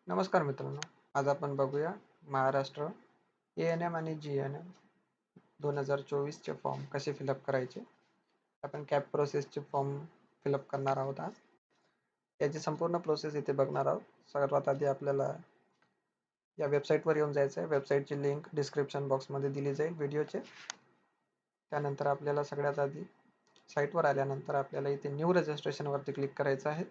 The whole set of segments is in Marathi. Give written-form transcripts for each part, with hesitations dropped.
नमस्कार मित्रांनो, आज आपण बघूया महाराष्ट्र ANM आणि GNM 2024चे फॉर्म कसे फिलअप करायचे. आपण कॅप प्रोसेसचे फॉर्म फिलअप करणार आहोत. आज याची संपूर्ण प्रोसेस इथे बघणार आहोत. सर्वात आधी आपल्याला या वेबसाईटवर येऊन जायचं आहे. वेबसाईटची लिंक डिस्क्रिप्शन बॉक्समध्ये दिली जाईल व्हिडिओचे. त्यानंतर आपल्याला सगळ्यात आधी साईटवर आल्यानंतर आपल्याला इथे न्यू रजिस्ट्रेशनवरती क्लिक करायचं आहे.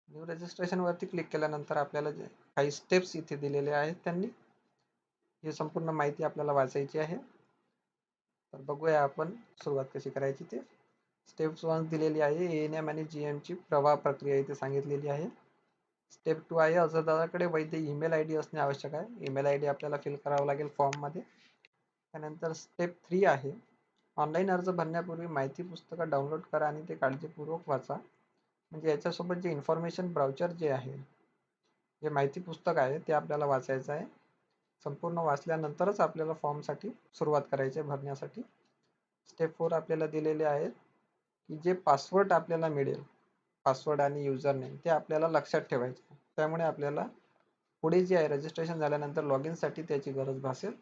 न्यू रजिस्ट्रेशनवरती क्लिक केल्यानंतर आपल्याला जे काही स्टेप्स इथे दिलेले आहेत त्यांनी ही संपूर्ण माहिती आपल्याला वाचायची आहे. तर बघूया आपण सुरुवात कशी करायची ते. स्टेप 1 दिलेली आहे. ANM आणि GM ची प्रवाह प्रक्रिया इथे सांगितलेली आहे. स्टेप 2 आहे अर्जदाराकडे वैध ईमेल ID असणे आवश्यक आहे. ईमेल ID आपल्याला फिल करावं लागेल फॉर्ममध्ये. त्यानंतर स्टेप 3 आहे. ऑनलाईन अर्ज भरण्यापूर्वी माहिती पुस्तकं डाउनलोड करा आणि ते काळजीपूर्वक वाचा. म्हणजे याच्यासोबत जे इन्फॉर्मेशन ब्राउचर जे आहे, जे माहिती पुस्तक आहे ते आपल्याला वाचायचं आहे. संपूर्ण वाचल्यानंतरच आपल्याला फॉर्मसाठी सुरुवात करायची आहे भरण्यासाठी. स्टेप 4 आपल्याला दिलेले आहेत की जे पासवर्ड आपल्याला मिळेल, पासवर्ड आणि युजर नेम ते आपल्याला लक्षात ठेवायचे. त्यामुळे आपल्याला पुढे जे आहे रजिस्ट्रेशन झाल्यानंतर लॉग इनसाठी त्याची गरज भासेल.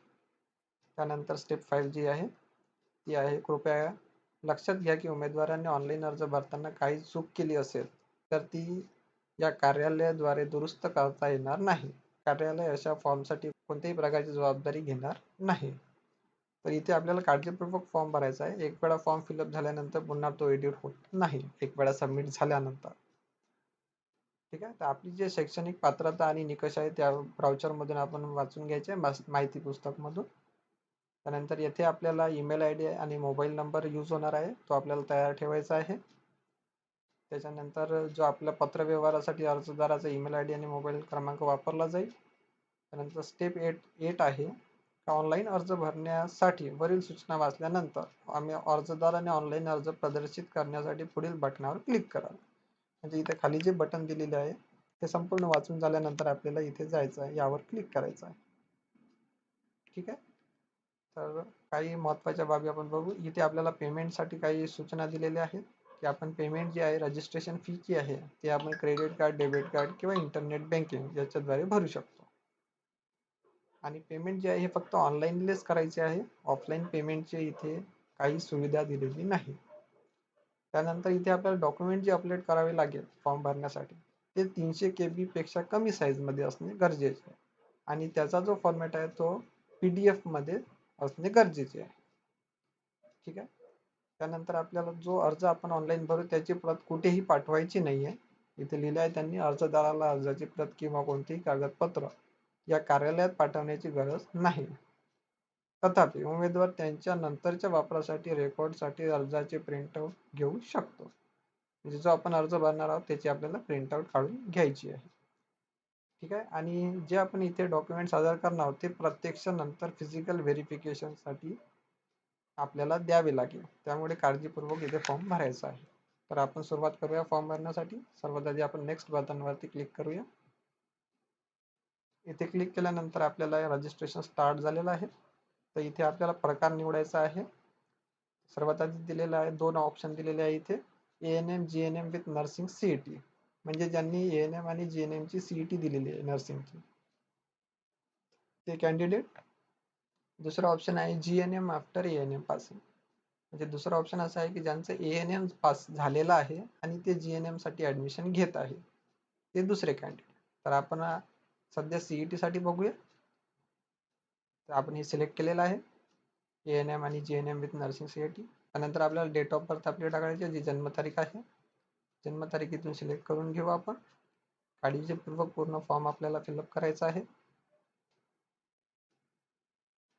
त्यानंतर स्टेप 5 जी आहे ती आहे, कृपया लक्षात घ्या की उमेदवारांनी ऑनलाईन अर्ज भरताना काही चूक केली असेल तर ती या कार्यालयाद्वारे दुरुस्त करता येणार नाही. कार्यालय अशा फॉर्मसाठी कोणत्याही प्रकारची जबाबदारी घेणार नाही. तर इथे आपल्याला काळजीपूर्वक फॉर्म भरायचा आहे. एक वेळा फॉर्म फिलअप झाल्यानंतर पुन्हा तो एडिट होत नाही, एक वेळा सबमिट झाल्यानंतर. ठीक आहे. तर आपली जे शैक्षणिक पात्रता आणि निकष आहे त्या ब्राउचरमधून आपण वाचून घ्यायचे माहिती पुस्तकमधून. त्यानंतर येथे आपल्याला ईमेल ID आणि मोबाईल नंबर यूज होणार आहे, तो आपल्याला तयार ठेवायचा आहे. त्याच्यानंतर जो आपल्या पत्रव्यवहारासाठी अर्जदाराचा ईमेल ID आणि मोबाईल क्रमांक वापरला जाईल. त्यानंतर स्टेप 8 आहे, ऑनलाईन अर्ज भरण्यासाठी वरील सूचना वाचल्यानंतर आम्ही अर्जदाराने ऑनलाईन अर्ज प्रदर्शित करण्यासाठी पुढील बटनावर क्लिक कराल. म्हणजे इथे खाली जे बटन दिलेले आहे ते संपूर्ण वाचून झाल्यानंतर आपल्याला इथे जायचं आहे, यावर क्लिक करायचं आहे. ठीक आहे. तर काही महत्त्वाच्या बाबी आपण बघू. इथे आपल्याला पेमेंटसाठी काही सूचना दिलेल्या आहेत की आपण पेमेंट जी आहे रजिस्ट्रेशन फी जी आहे ते आपण क्रेडिट कार्ड, डेबिट कार्ड किंवा इंटरनेट बँकिंग याच्याद्वारे भरू शकतो. आणि पेमेंट जे आहे हे फक्त ऑनलाईनलेच करायचे आहे. ऑफलाईन पेमेंटचे इथे काही सुविधा दिलेली नाही. त्यानंतर इथे आपल्याला डॉक्युमेंट जे अपलोड करावे लागेल फॉर्म भरण्यासाठी ते 300 KB पेक्षा कमी साईजमध्ये असणे गरजेचे आहे. आणि त्याचा जो फॉर्मॅट आहे तो PDF मध्ये असणे गरजेचे आहे. ठीक आहे. त्यानंतर आपल्याला जो अर्ज आपण ऑनलाईन भरू त्याची प्रत कुठेही पाठवायची नाही आहे. इथे लिहिलं आहे त्यांनी, अर्जदाराला अर्जाची प्रत किंवा कोणतेही कागदपत्र या कार्यालयात पाठवण्याची गरज नाही. तथापि उमेदवार त्यांच्या नंतरच्या वापरासाठी रेकॉर्डसाठी अर्जाचे प्रिंटआउट घेऊ शकतो. म्हणजे जो आपण अर्ज भरणार आहोत त्याची आपल्याला प्रिंटआउट काढून घ्यायची आहे. ठीक आहे. आणि जे आपण इथे डॉक्युमेंट सादर करणार आहोत ते प्रत्यक्ष नंतर फिजिकल व्हेरिफिकेशनसाठी आपल्याला द्यावे लागेल. त्यामुळे काळजीपूर्वक इथे फॉर्म भरायचा आहे. तर आपण सुरुवात करूया फॉर्म भरण्यासाठी. सर्वात आधी आपण नेक्स्ट बटनवरती क्लिक करूया. इथे क्लिक केल्यानंतर आपल्याला रजिस्ट्रेशन स्टार्ट झालेलं आहे. तर इथे आपल्याला प्रकार निवडायचा आहे. सर्वात आधी दिलेला आहे, 2 ऑप्शन दिलेले आहे इथे, ANM GNM with nursing CET. म्हणजे ज्यांनी ANM आणि GNM ची CET दिलेली आहे नर्सिंगची ते कॅन्डिडेट. दुसरा ऑप्शन आहे GNM आफ्टर ANM पासिंग. म्हणजे दुसरा ऑप्शन असा आहे की ज्यांचं ANM पास झालेलं आहे आणि ते GNM साठी ऍडमिशन घेत आहे ते दुसरे कॅन्डिडेट. तर आपण सध्या CET साठी बघूया. तर आपण हे सिलेक्ट केलेलं आहे, ANM आणि GNM विथ नर्सिंग CET. त्यानंतर आपल्याला डेट ऑफ बर्थ आपली टाकायची, जी जन्मतारीख आहे जन्मतारीख इथून सिलेक्ट करून घेऊ आपण. काळजीपूर्वक पूर्ण फॉर्म आपल्याला फिलअप करायचा आहे.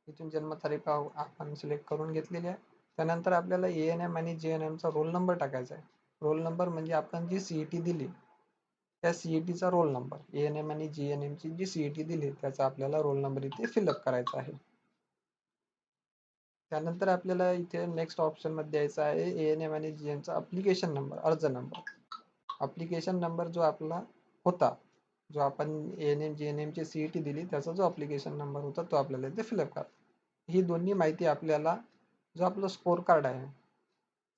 इथून जन्मतारीख आपण सिलेक्ट करून घेतलेली आहे. त्यानंतर आपल्याला ANM आणि GNM चा रोल नंबर टाकायचा आहे. रोल नंबर म्हणजे आपण जी CET दिली त्या CET चा रोल नंबर. ANM आणि GNM ची जी CET दिली त्याचा आपल्याला रोल नंबर इथे फिलअप करायचा आहे. त्यानंतर आपल्याला इथे नेक्स्ट ऑप्शन मध्ये द्यायचा आहे ANM आणि GNM चा अप्लिकेशन नंबर, अर्ज नंबर. अप्लिकेशन नंबर जो आपला होता, जो आपण ANM GNM ची CET दिली त्याचा जो अप्लिकेशन नंबर होता तो आपल्याला इथे फिलअप करा. ही दोन्ही माहिती आपल्याला जो आपलं स्कोर कार्ड आहे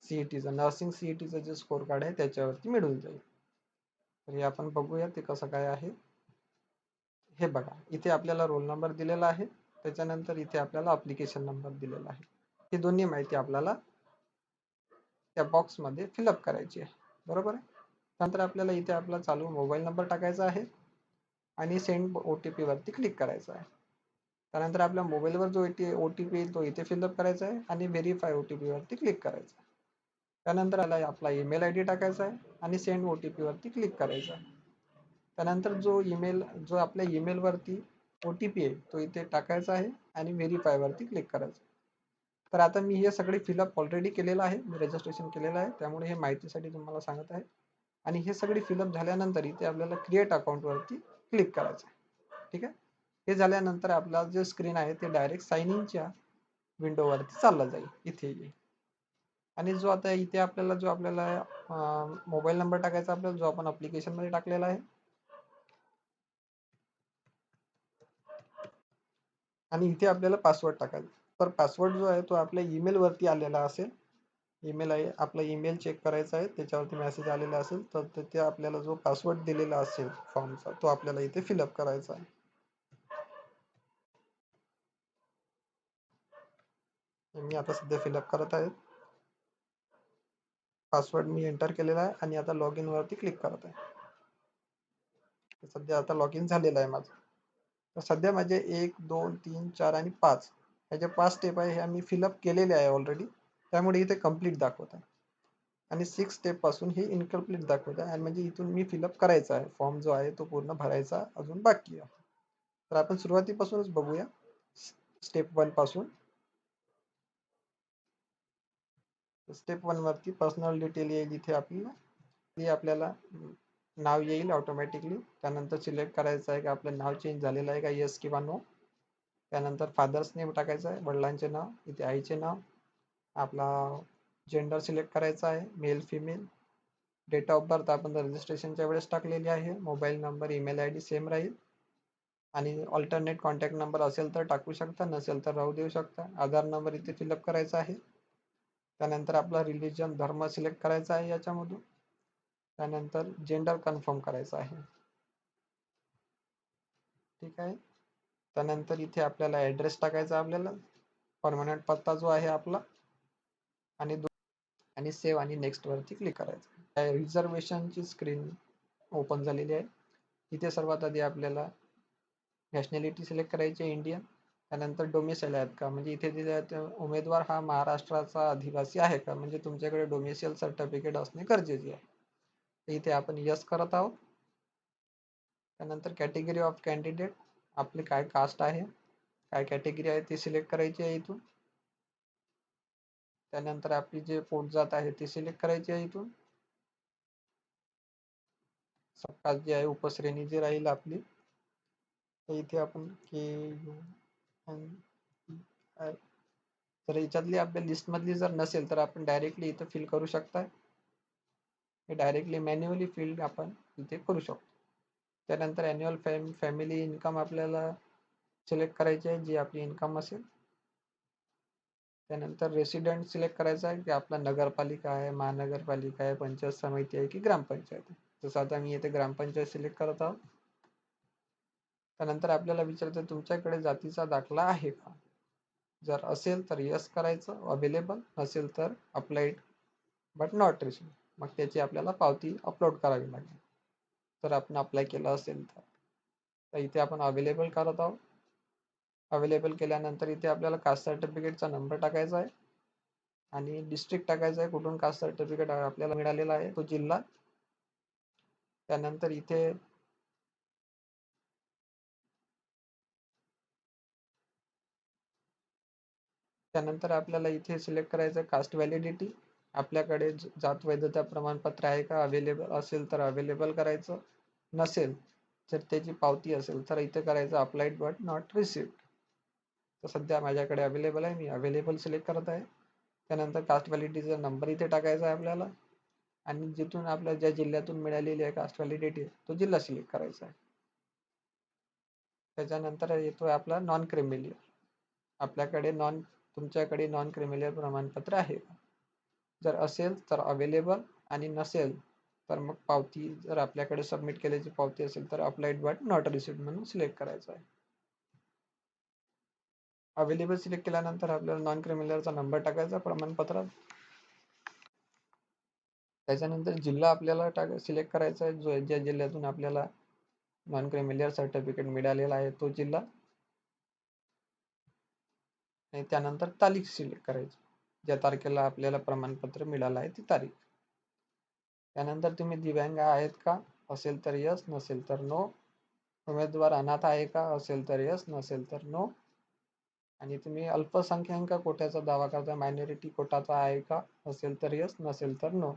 CET चा, नर्सिंग CET चा जे स्कोर कार्ड आहे त्याच्यावरती मिळून जाईल. तर हे आपण बघूया ते कसं काय आहे. हे बघा, इथे आपल्याला रोल नंबर दिलेला आहे, त्याच्यानंतर इथे आपल्याला अप्लिकेशन नंबर दिलेला आहे. ही दोन्ही माहिती आपल्याला त्या बॉक्समध्ये फिलअप करायची आहे, बरोबर आहे. नंतर आपल्याला इथे आपला चालू मोबाईल नंबर टाकायचा आहे आणि सेंड OTP वरती क्लिक करायचं आहे. त्यानंतर आपल्या मोबाईलवर जो OTP येईल तो इथे फिलअप करायचा आहे आणि व्हेरीफाय OTP वरती क्लिक करायचं आहे. त्यानंतर आपला ईमेल ID टाकायचा आहे आणि सेंड OTP वरती क्लिक करायचं आहे. त्यानंतर जो आपल्या ईमेल वरती OTP आहे तो इथे टाकायचा आहे आणि व्हेरीफाय वरती क्लिक करायचं. तर आता मी हे सगळे फिलअप ऑलरेडी केलेलं आहे, मी रजिस्ट्रेशन केलेलं आहे, त्यामुळे हे माहितीसाठी तुम्हाला सांगत आहे. आणि हे सगळे फिलअप झाल्यानंतर इथे आपल्याला क्रिएट अकाउंट वरती क्लिक करायचं आहे. ठीक आहे. हे झाल्यानंतर आपला जे स्क्रीन आहे ते डायरेक्ट साइन इनच्या विंडोवरती चाललं जाईल, इथे येईल. आणि जो आता इथे आपल्याला मोबाईल नंबर टाकायचा आपल्याला, जो आपण अप्लिकेशन मध्ये टाकलेला आहे, आणि इथे आपल्याला पासवर्ड टाकायचा. तर पासवर्ड जो आहे तो आपल्या ईमेल वरती आलेला असेल. ईमेल आहे, आपला ईमेल चेक करायचा आहे, त्याच्यावरती मेसेज आलेला असेल, तर तिथे आपल्याला जो पासवर्ड दिलेला असेल फॉर्मचा तो आपल्याला इथे फिलअप करायचा आहे. मी आता सध्या फिलअप करत आहे. पासवर्ड मी एंटर केलेला आहे आणि आता लॉग इन वरती क्लिक करत आहे. सध्या आता लॉग इन झालेलं आहे माझं. तर सध्या माझे 1 2 3 4 आणि 5 ह्याचे 5 स्टेप आहे, ह्या मी फिलअप केलेले आहे ऑलरेडी, त्यामुळे इथे कम्प्लीट दाखवत आहे. आणि 6 स्टेप पासून हे इनकम्प्लीट दाखवत आहे, आणि म्हणजे इथून मी फिलअप करायचा आहे, फॉर्म जो आहे तो पूर्ण भरायचा अजून बाकी आहे. तर आपण सुरुवातीपासूनच बघूया, स्टेप 1 पासून. स्टेप 1 वरती पर्सनल डिटेल येईल, इथे आपल्याला नाव येईल ऑटोमॅटिकली. त्यानंतर सिलेक्ट करायचं आहे की आपलं नाव चेंज झालेलं आहे का, येस किंवा नो. त्यानंतर फादर्स नेम टाकायचं आहे, वडिलांचे नाव, इथे आईचे नाव. आपला जेंडर सिलेक्ट करायचा आहे, male female. Date of birth आपण रजिस्ट्रेशनच्या वेळेस टाकलेली आहे. Mobile number, email ID same राहील. आणि ऑल्टरनेट कॉन्टॅक्ट नंबर असेल तर टाकू शकता, नसेल तर राहू देऊ शकता. आधार नंबर इथे फिलअप करायचा आहे. त्यानंतर आपला रिलीजन, धर्म सिलेक्ट करायचा आहे याच्यामधून. त्यानंतर जेंडर कन्फर्म करायचा आहे. ठीक आहे. त्यानंतर इथे आपल्याला ॲड्रेस टाकायचा, आपल्याला परमनंट पत्ता जो आहे आपला. आणि सेव्ह आणि नेक्स्ट वरती क्लिक करायचं. रिझर्वेशनची स्क्रीन ओपन झालेली आहे. इथे सर्वात आधी आपल्याला नॅशनॅलिटी सिलेक्ट करायची आहे, इंडियन. त्यानंतर डोमिसाईल आहेत का, म्हणजे इथे दिले उमेदवार हा महाराष्ट्राचा अधिवासी आहे का, म्हणजे तुमच्याकडे डोमिसाईल सर्टिफिकेट असणे गरजेचे आहे. इथे आपण यस करत आहोत. त्यानंतर कॅटेगरी ऑफ कॅन्डिडेट, आपली काय कास्ट आहे, काय कॅटेगरी आहे ती सिलेक्ट करायची आहे इथून. त्यानंतर आपली जे पोटजात आहे ती सिलेक्ट करायची आहे इथून. सबकास्ट जी आहे, उपश्रेणी जी राहील आपली, इथे आपण तर याच्यातली आपल्या लिस्ट मधली जर नसेल तर आपण डायरेक्टली इथं फिल करू शकता. हे डायरेक्टली मॅन्युअली फिल आपण इथे करू शकतो. त्यानंतर अॅन्युअल फॅमिली इन्कम आपल्याला सिलेक्ट करायची आहे, जी आपली इन्कम असेल. त्यानंतर रेसिडेंट सिलेक्ट करायचा आहे की आपला नगरपालिका आहे, महानगरपालिका आहे, पंचायत समिती आहे की ग्रामपंचायत आहे. जसं आता मी इथे ग्रामपंचायत सिलेक्ट करत आहोत. त्यानंतर आपल्याला विचारतं तुमच्याकडे जातीचा दाखला आहे का. जर असेल तर यस करायचं, अवेलेबल. नसेल तर अप्लाइड बट नॉट रिसिव्ह, मग त्याची आपल्याला पावती अपलोड करावी लागेल तर आपण अप्लाय केलं असेल तर इथे आपण अवेलेबल करत आहोत. अवेलेबल केल्यानंतर इथे आपल्याला कास्ट सर्टिफिकेटचा नंबर टाकायचा आहे आणि डिस्ट्रिक्ट टाकायचं आहे, कुठून कास्ट सर्टिफिकेट आपल्याला मिळालेला आहे तो जिल्हा. त्यानंतर आपल्याला इथे सिलेक्ट करायचं कास्ट व्हॅलिडिटी. आपल्याकडे जात वैधता प्रमाणपत्र आहे का, अवेलेबल असेल तर अवेलेबल करायचं, नसेल जर त्याची पावती असेल तर इथे करायचं अप्लाइड बट नॉट रिसिव्ड. तर सध्या माझ्याकडे अवेलेबल आहे, मी अवेलेबल सिलेक्ट करत आहे. त्यानंतर कास्ट व्हॅलिडिटीचा नंबर इथे टाकायचा आहे आपल्याला, आणि जिथून आपल्या ज्या जिल्ह्यातून मिळालेली आहे कास्ट व्हॅलिडिटी तो जिल्हा सिलेक्ट करायचा आहे. त्याच्यानंतर येतोय आपला नॉन क्रिमिलियर. आपल्याकडे तुमच्याकडे नॉन क्रिमिलियर प्रमाणपत्र आहे का. जर असेल तर अवेलेबल, आणि नसेल तर मग पावती जर आपल्याकडे सबमिट केल्याची पावती असेल तर अप्लाइड बट नॉट रिसिव्ड म्हणून सिलेक्ट करायचं आहे. अवेलेबल सिलेक्ट केल्यानंतर आपल्याला नॉन क्रिमिनलचा नंबर टाकायचा प्रमाणपत्रात. त्याच्यानंतर जिल्हा आपल्याला सिलेक्ट करायचा आहे, जो ज्या जिल्ह्यातून आपल्याला नॉन क्रिमिलियर सर्टिफिकेट मिळालेला आहे तो जिल्हा. आणि त्यानंतर तारीख सिलेक्ट करायची, ज्या तारखेला आपल्याला प्रमाणपत्र मिळालं आहे ती तारीख. त्यानंतर तुम्ही दिव्यांग आहेत का, असेल तर यस, नसेल तर नो. उमेदवार अनाथ आहे का, असेल तर यस, नसेल तर नो. आणि तुम्ही अल्पसंख्याक कोट्याचा दावा करता, मायनॉरिटी कोटाचा आहे का, असेल तर यस, नसेल तर नो.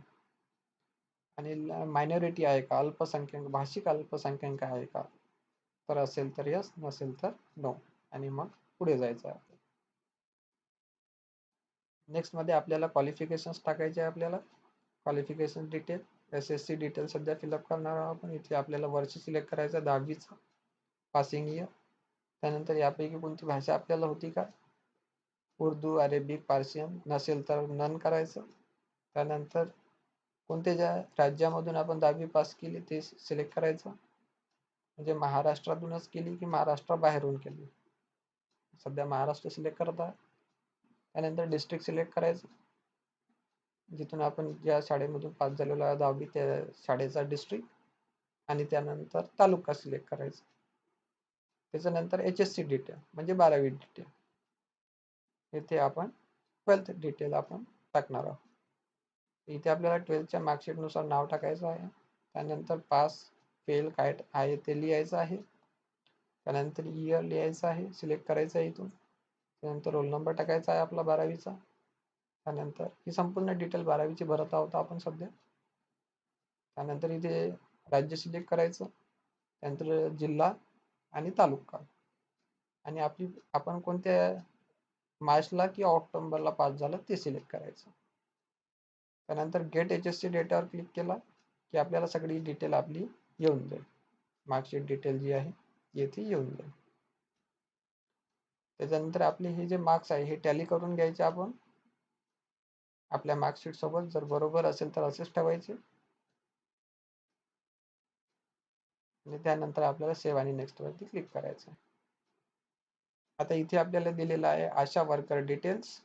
आणि मायनॉरिटी आहे का, अल्पसंख्याक भाषिक अल्पसंख्याक आहे का, तर असेल तर यस, नसेल तर नो. आणि मग पुढे जायचं आहे. नेक्स्ट मध्ये आपल्याला क्वालिफिकेशन्स टाकायचे आहे. आपल्याला क्वालिफिकेशन डिटेल, SSC डिटेल सध्या फिलअप करणार आहोत आपण. इथे आपल्याला वर्ष सिलेक्ट करायचं 10वीचं पासिंग इयर. त्यानंतर यापैकी कोणती भाषा आपल्याला होती का, उर्दू, अरेबिक, पार्शियन, नसेल तर नन करायचं. त्यानंतर कोणत्या ज्या राज्यामधून आपण 10वी पास केली ते सिलेक्ट करायचं, म्हणजे महाराष्ट्रातूनच केली की महाराष्ट्राबाहेरून केली. सध्या महाराष्ट्र सिलेक्ट करत आहे. त्यानंतर डिस्ट्रिक्ट सिलेक्ट करायचं, जिथून आपण ज्या शाळेमधून पास झालेलो आहे 10वी त्या शाळेचा डिस्ट्रिक्ट. आणि त्यानंतर तालुका सिलेक्ट करायचा. त्याच्यानंतर HSC डिटेल म्हणजे 12वी डिटेल. इथे आपण 12th डिटेल आपण टाकणार आहोत. इथे आपल्याला 12th मार्कशीट नुसार नाव टाकायचं आहे. त्यानंतर पास फेल काय आहे ते लिहायचं आहे. त्यानंतर इयर लिहायचं आहे, सिलेक्ट करायचं आहे इथून. त्यानंतर रोल नंबर टाकायचा आहे आपला 12वीचा. त्यानंतर ही संपूर्ण डिटेल 12वीची भरत आहोत आपण सध्या. त्यानंतर इथे राज्य सिलेक्ट करायचं, त्यानंतर जिल्हा आणि तालुका. आणि आपण कोणत्या मार्चला की ऑक्टोबरला पास झालं ते सिलेक्ट करायचं. त्यानंतर गेट HSC डेटावर क्लिक केला की आपल्याला सगळी डिटेल आपली येऊन जाईल. मार्कशीट डिटेल जी आहे येथे येऊन जाईल. त्याच्यानंतर आपले हे जे मार्क्स आहे हे टॅली करून घ्यायचे आपण आपल्या मार्कशीट सोबत. जर बरोबर असेल तर असेच ठेवायचे. आणि त्यानंतर आपल्याला सेव्ह आणि नेक्स्ट वरती क्लिक करायचं. आता इथे आपल्याला दिलेलं आहे आशा वर्कर डिटेल्स.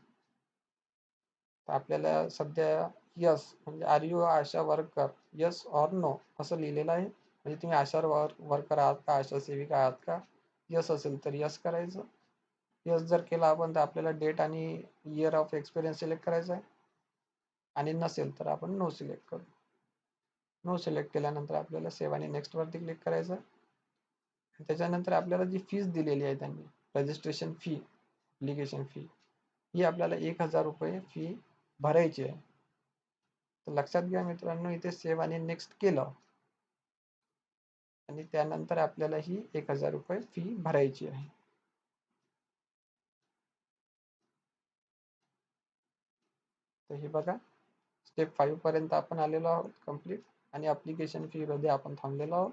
तर आपल्याला सध्या यस म्हणजे are you ASHA worker, yes or no असं लिहिलेलं आहे. म्हणजे तुम्ही आशा वर्कर आहात का, आशा सेविका आहात का. यस असेल तर यस करायचं. यस जर केला आपण तर आपल्याला डेट आणि इयर ऑफ एक्सपिरियन्स सिलेक्ट करायचा आहे. आणि नसेल तर आपण नो सिलेक्ट करू. नो सिलेक्ट केल्यानंतर आपल्याला सेव्ह आणि नेक्स्ट वरती क्लिक करायचं. त्याच्यानंतर आपल्याला जी फीस दिलेली आहे त्यांनी, रजिस्ट्रेशन फी, ॲप्लिकेशन फी, ही आपल्याला 1000 रुपये फी भरायची आहे. तर लक्षात घ्या मित्रांनो, इथे सेव्ह आणि नेक्स्ट केलं आणि त्यानंतर आपल्याला ही 1000 रुपये फी भरायची आहे. तर हे बघा, स्टेप 5 पर्यंत आपण आलेलो आहोत कंप्लीट. आणि ॲप्लिकेशन फी मध्ये आपण थांबलेलो आहोत.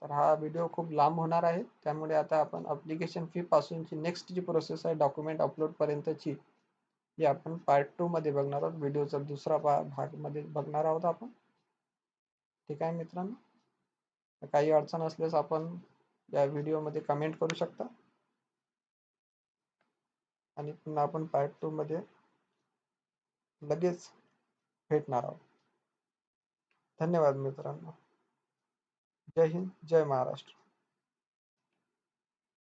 तर हा व्हिडिओ खूप लांब होणार आहे, त्यामुळे आता आपण ॲप्लिकेशन फी पासूनची नेक्स्ट जी प्रोसेस आहे डॉक्युमेंट अपलोड पर्यंतची, ही आपण पार्ट 2 मध्ये बघणार आहोत. व्हिडिओचा दुसरा भाग मध्ये बघणार आहोत आपण. ठीक आहे मित्रांनो, काही अडचण असल्यास आपण या व्हिडिओमध्ये कमेंट करू शकता आणि पुन्हा आपण पार्ट 2 मध्ये लगेच भेटणार आहोत. धन्यवाद मित्रांनो. जय हिंद, जय महाराष्ट्र.